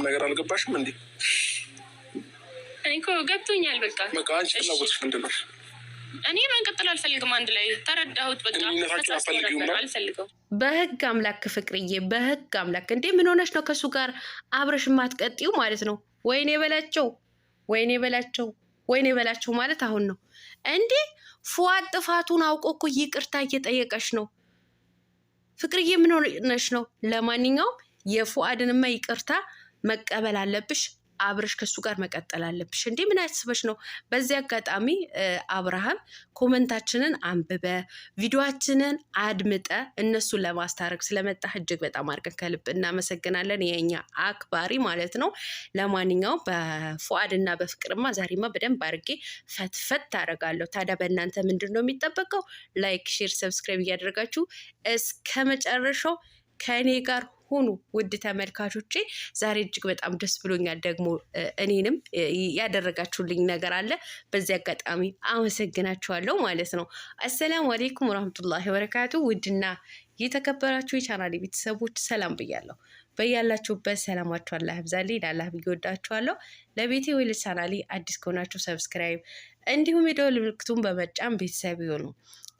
ነገር አልገባሽም እንዴ? እኔ እኮ ገብቶኛል። በቃ አንቺ ፍላጎትሽ ምንድን ነው? እኔ መንቀጥል አልፈልግም። አንድ ላይ ተረዳሁት። በቃ አልፈልገው። በህግ አምላክ ፍቅርዬ፣ በህግ አምላክ እንዴ ምን ሆነሽ ነው ከሱ ጋር አብረሽ ማትቀጥዩ ማለት ነው? ወይኔ በላቸው፣ ወይኔ በላቸው፣ ወይኔ በላቸው ማለት አሁን ነው እንዴ? ፉአድ ጥፋቱን አውቆ እኮ ይቅርታ እየጠየቀሽ ነው። ፍቅርዬ ምን ሆነሽ ነው? ለማንኛውም የፉአድንማ ይቅርታ መቀበል አለብሽ። አብረሽ ከሱ ጋር መቀጠል አለብሽ። እንዴ ምን አስበሽ ነው? በዚህ አጋጣሚ አብርሃም ኮመንታችንን አንብበ ቪዲዮአችንን አድምጠ እነሱን ለማስታረቅ ስለመጣ እጅግ በጣም አድርገን ከልብ እናመሰግናለን። የኛ አክባሪ ማለት ነው። ለማንኛውም በፉአድና በፍቅርማ ዛሬማ በደንብ አድርጌ ፈትፈት ታደርጋለሁ። ታዲያ በእናንተ ምንድን ነው የሚጠበቀው? ላይክ፣ ሼር፣ ሰብስክራይብ እያደረጋችሁ እስከ መጨረሻው ከእኔ ጋር ሁኑ ውድ ተመልካቾቼ። ዛሬ እጅግ በጣም ደስ ብሎኛል። ደግሞ እኔንም ያደረጋችሁልኝ ነገር አለ። በዚህ አጋጣሚ አመሰግናችኋለሁ ማለት ነው። አሰላሙ አሌይኩም ወራህመቱላሂ ወበረካቱ። ውድና የተከበራችሁ የቻናሌ ቤተሰቦች ሰላም ብያለሁ። በያላችሁበት ሰላማችሁ አላህ ያብዛልኝ። ላላህ ብዬ ወዳችኋለሁ። ለቤቴ ወይ ለቻናሌ አዲስ ከሆናችሁ ሰብስክራይብ እንዲሁም የደወል ምልክቱን በመጫን ቤተሰብ ይሁኑ።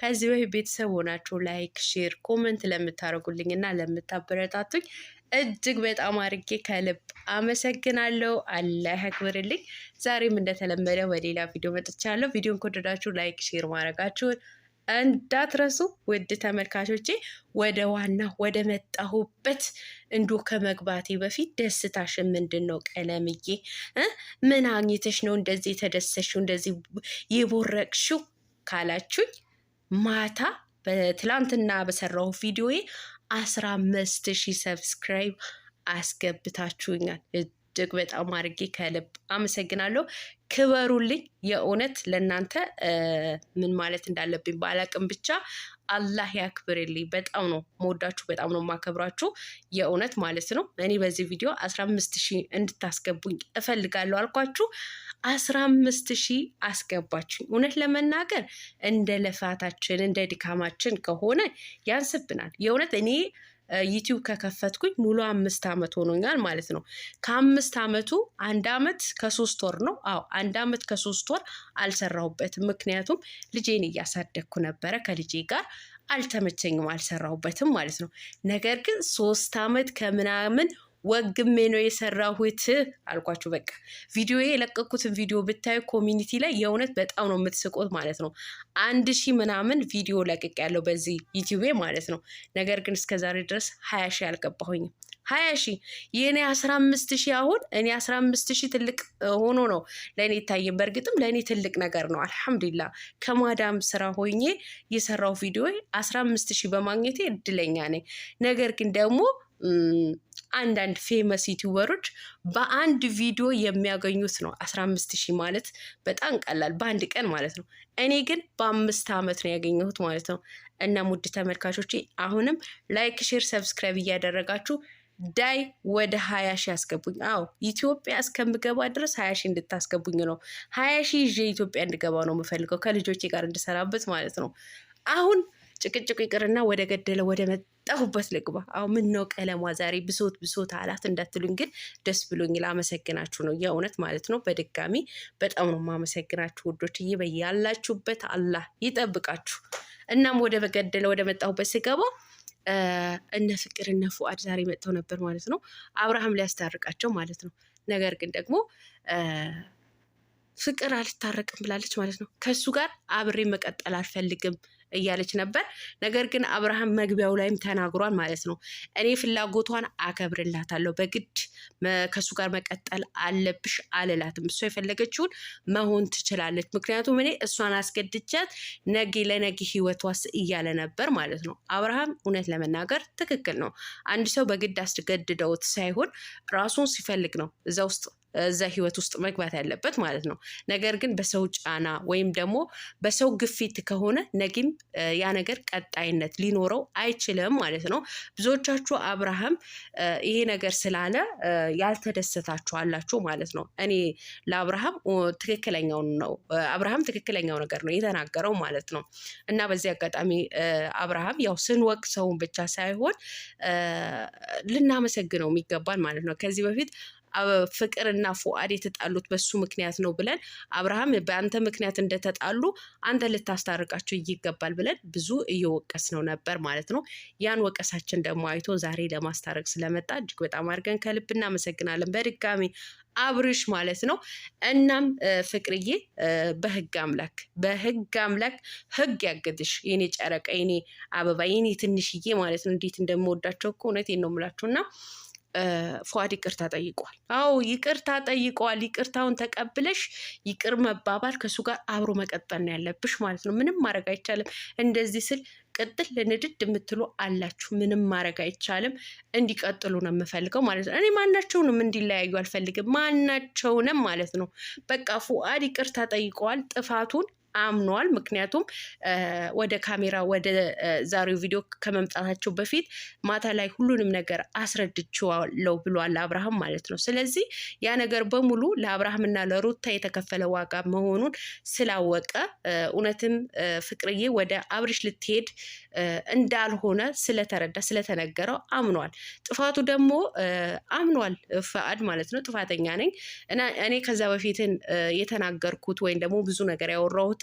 ከዚህ በፊት ቤተሰብ ሆናችሁ ላይክ፣ ሼር፣ ኮመንት ለምታደርጉልኝ እና ለምታበረታቱኝ እጅግ በጣም አድርጌ ከልብ አመሰግናለሁ። አላህ ያክብርልኝ። ዛሬም እንደተለመደው በሌላ ቪዲዮ መጥቻለሁ። ቪዲዮን ከወደዳችሁ ላይክ፣ ሼር ማድረጋችሁን እንዳትረሱ ውድ ተመልካቾቼ። ወደ ዋና ወደ መጣሁበት እንዶ ከመግባቴ በፊት ደስታሽን ምንድን ነው ቀለምዬ? ምን አግኝተሽ ነው እንደዚህ የተደሰሽው እንደዚህ የቦረቅሽው ካላችሁኝ ማታ በትላንትና በሰራው ቪዲዮዬ 15,000 ሰብስክራይብ አስገብታችሁኛል። እጅግ በጣም አድርጌ ከልብ አመሰግናለሁ። ክበሩልኝ። የእውነት ለእናንተ ምን ማለት እንዳለብኝ ባላቅም ብቻ አላህ ያክብርልኝ። በጣም ነው መወዳችሁ፣ በጣም ነው ማከብራችሁ የእውነት ማለት ነው። እኔ በዚህ ቪዲዮ 15,000 እንድታስገቡኝ እፈልጋለሁ አልኳችሁ። 15,000 አስገባችሁኝ። እውነት ለመናገር እንደ ልፋታችን እንደ ድካማችን ከሆነ ያንስብናል። የእውነት እኔ ዩቲዩብ ከከፈትኩኝ ሙሉ 5 ዓመት ሆኖኛል ማለት ነው። ከ5 ዓመቱ 1 ዓመት ከ3 ወር ነው። አዎ 1 ዓመት ከ3 ወር አልሰራሁበትም። ምክንያቱም ልጄን እያሳደግኩ ነበረ። ከልጄ ጋር አልተመቸኝም፣ አልሰራሁበትም ማለት ነው። ነገር ግን 3 ዓመት ከምናምን ወግሜ ነው የሰራሁት አልኳችሁ። በቃ ቪዲዮ የለቀኩትን ቪዲዮ ብታዩ ኮሚኒቲ ላይ የእውነት በጣም ነው የምትስቁት ማለት ነው። 1,000 ምናምን ቪዲዮ ለቅቅ ያለው በዚህ ዩቲዩቤ ማለት ነው። ነገር ግን እስከዛሬ ድረስ 20,000 አልገባሁኝም። 20,000 የእኔ 15,000 አሁን እኔ 15,000 ትልቅ ሆኖ ነው ለእኔ ይታየም። በእርግጥም ለእኔ ትልቅ ነገር ነው። አልሐምዱሊላህ ከማዳም ስራ ሆኜ የሰራው ቪዲዮ 15,000 በማግኘቴ እድለኛ ነኝ። ነገር ግን ደግሞ አንዳንድ ፌመስ ዩቲዩበሮች በአንድ ቪዲዮ የሚያገኙት ነው 15,000 ማለት በጣም ቀላል፣ በአንድ ቀን ማለት ነው። እኔ ግን በ5 ዓመት ነው ያገኘሁት ማለት ነው። እና ውድ ተመልካቾቼ አሁንም ላይክ፣ ሼር፣ ሰብስክራይብ እያደረጋችሁ ዳይ ወደ 20,000 ያስገቡኝ። አዎ ኢትዮጵያ እስከምገባ ድረስ 20,000 እንድታስገቡኝ ነው። 20,000 ይዤ ኢትዮጵያ እንድገባ ነው የምፈልገው፣ ከልጆቼ ጋር እንድሰራበት ማለት ነው። አሁን ጭቅጭቁ ይቅርና ወደ ገደለ ወደ መጣሁበት ልግባ። አሁን ምን ነው ቀለሟ ዛሬ ብሶት አላት እንዳትሉኝ፣ ግን ደስ ብሎኝ ላመሰግናችሁ ነው የእውነት ማለት ነው። በድጋሚ በጣም ነው የማመሰግናችሁ ውዶችዬ። በያላችሁበት አላህ ይጠብቃችሁ። እናም ወደ በገደለ ወደ መጣሁበት ስገባ እነ ፍቅር እነ ፉአድ ዛሬ መጥተው ነበር ማለት ነው። አብርሃም ሊያስታርቃቸው ማለት ነው። ነገር ግን ደግሞ ፍቅር አልታረቅም ብላለች ማለት ነው። ከሱ ጋር አብሬ መቀጠል አልፈልግም እያለች ነበር። ነገር ግን አብርሃም መግቢያው ላይም ተናግሯል ማለት ነው። እኔ ፍላጎቷን አከብርላታለሁ፣ በግድ ከሱ ጋር መቀጠል አለብሽ አልላትም። እሷ የፈለገችውን መሆን ትችላለች። ምክንያቱም እኔ እሷን አስገድጃት ነጌ ለነጌ ህይወቷስ እያለ ነበር ማለት ነው። አብርሃም እውነት ለመናገር ትክክል ነው። አንድ ሰው በግድ አስገድደውት ሳይሆን ራሱን ሲፈልግ ነው እዛ ህይወት ውስጥ መግባት ያለበት ማለት ነው። ነገር ግን በሰው ጫና ወይም ደግሞ በሰው ግፊት ከሆነ ነጊም ያ ነገር ቀጣይነት ሊኖረው አይችልም ማለት ነው። ብዙዎቻችሁ አብርሃም ይሄ ነገር ስላለ ያልተደሰታችሁ አላችሁ ማለት ነው። እኔ ለአብርሃም ትክክለኛው ነገር ነው የተናገረው ማለት ነው። እና በዚህ አጋጣሚ አብርሃም ያው ስንወቅሰውን ብቻ ሳይሆን ልናመሰግነው የሚገባል ማለት ነው። ከዚህ በፊት ፍቅርና ፉአድ የተጣሉት በሱ ምክንያት ነው ብለን አብርሃም በአንተ ምክንያት እንደተጣሉ አንተ ልታስታርቃቸው ይገባል ብለን ብዙ እየወቀስ ነው ነበር ማለት ነው። ያን ወቀሳችን ደግሞ አይቶ ዛሬ ለማስታረቅ ስለመጣ እጅግ በጣም አድርገን ከልብ እናመሰግናለን በድጋሚ አብርሽ ማለት ነው። እናም ፍቅርዬ በህግ አምላክ ህግ ያገድሽ የኔ ጨረቃ፣ የኔ አበባ፣ የኔ ትንሽዬ ማለት ነው። እንዴት እንደምወዳቸው እኮ እውነቴን ነው የምላችሁ። እና ፉአድ ይቅርታ ጠይቋል። አዎ ይቅርታ ጠይቀዋል። ይቅርታውን ተቀብለሽ ይቅር መባባል ከእሱ ጋር አብሮ መቀጠል ነው ያለብሽ ማለት ነው። ምንም ማድረግ አይቻልም። እንደዚህ ስል ቅጥል ለንድድ የምትሉ አላችሁ። ምንም ማድረግ አይቻልም። እንዲቀጥሉ ነው የምፈልገው ማለት ነው። እኔ ማናቸውንም እንዲለያዩ አልፈልግም። ማናቸውንም ማለት ነው። በቃ ፉአድ ይቅርታ ጠይቀዋል። ጥፋቱን አምኗል። ምክንያቱም ወደ ካሜራ ወደ ዛሬው ቪዲዮ ከመምጣታቸው በፊት ማታ ላይ ሁሉንም ነገር አስረድቼዋለሁ ብሏል አብርሃም ማለት ነው። ስለዚህ ያ ነገር በሙሉ ለአብርሃምና ለሩታ የተከፈለ ዋጋ መሆኑን ስላወቀ እውነትም ፍቅርዬ ወደ አብርሽ ልትሄድ እንዳልሆነ ስለተረዳ ስለተነገረው አምኗል። ጥፋቱ ደግሞ አምኗል ፉአድ ማለት ነው። ጥፋተኛ ነኝ እና እኔ ከዛ በፊትን የተናገርኩት ወይም ደግሞ ብዙ ነገር ያወራሁት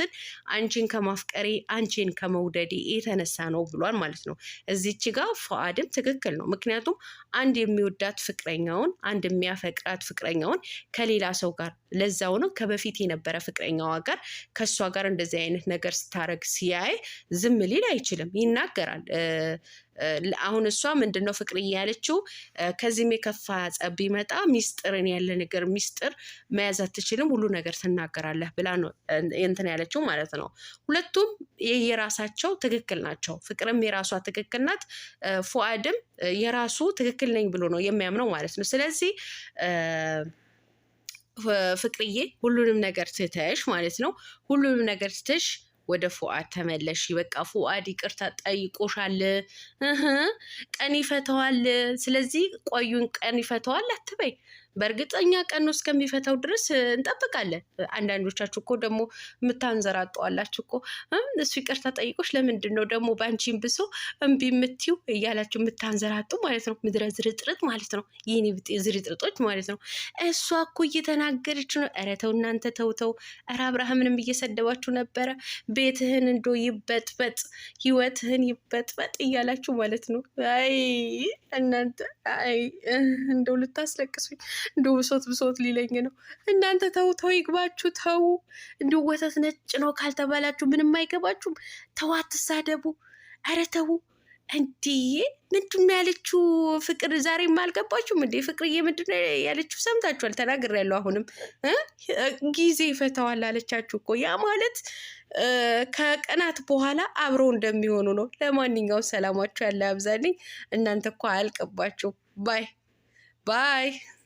አንቺን ከማፍቀሬ አንቺን ከመውደዴ የተነሳ ነው ብሏል ማለት ነው። እዚች ጋር ፉአድም ትክክል ነው። ምክንያቱም አንድ የሚወዳት ፍቅረኛውን አንድ የሚያፈቅራት ፍቅረኛውን ከሌላ ሰው ጋር ለዛው ነው ከበፊት የነበረ ፍቅረኛዋ ጋር ከእሷ ጋር እንደዚህ አይነት ነገር ስታረግ ሲያይ ዝም ሊል አይችልም፣ ይናገራል። አሁን እሷ ምንድነው ፍቅርዬ ያለችው? ከዚህም የከፋ ጸብ ቢመጣ ሚስጥርን ያለ ነገር ሚስጥር መያዝ አትችልም፣ ሁሉ ነገር ትናገራለህ ብላ ነው እንትን ያለችው ማለት ነው። ሁለቱም የራሳቸው ትክክል ናቸው። ፍቅርም የራሷ ትክክል ናት፣ ፉአድም የራሱ ትክክል ነኝ ብሎ ነው የሚያምነው ማለት ነው። ስለዚህ ፍቅርዬ ሁሉንም ነገር ትተሽ ማለት ነው ሁሉንም ነገር ትተሽ ወደ ፉአድ ተመለሽ። በቃ ፉአድ ይቅርታ ጠይቆሻል፣ ቀን ይፈተዋል። ስለዚህ ቆዩን ቀን ይፈተዋል አትበይ። በእርግጠኛ ቀን ነው እስከሚፈታው ድረስ እንጠብቃለን። አንዳንዶቻችሁ እኮ ደግሞ የምታንዘራጠዋላችሁ እኮ እሱ ይቅርታ ጠይቆሽ ለምንድን ነው ደግሞ በአንቺን ብሶ እምቢ የምትይው እያላችሁ የምታንዘራጡ ማለት ነው። ምድረ ዝርጥርጥ ማለት ነው። ይህን ዝርጥርጦች ማለት ነው። እሷ እኮ እየተናገረች ነው። ኧረ ተው እናንተ ተውተው። ኧረ አብርሃምንም እየሰደባችሁ ነበረ። ቤትህን እንዶ ይበጥበጥ፣ ህይወትህን ይበጥበጥ እያላችሁ ማለት ነው። አይ እናንተ አይ እንደው ልታስለቅሱኝ እንደው ብሶት ሊለኝ ነው። እናንተ ተው ይግባችሁ። ተው እንደው ወተት ነጭ ነው ካልተባላችሁ ምንም አይገባችሁም። ተው አትሳደቡ። ኧረ ተው እንዴ! ምንድን ነው ያለችው ፍቅር? ዛሬም አልገባችሁም እንዴ? ፍቅርዬ ምንድን ነው ያለችው? ሰምታችኋል። ተናግሬያለሁ። አሁንም ጊዜ ይፈታዋል አለቻችሁ እኮ። ያ ማለት ከቀናት በኋላ አብረው እንደሚሆኑ ነው። ለማንኛውም ሰላማችሁ ያለ ያብዛልኝ። እናንተ እኮ አያልቅባችሁ። ባይ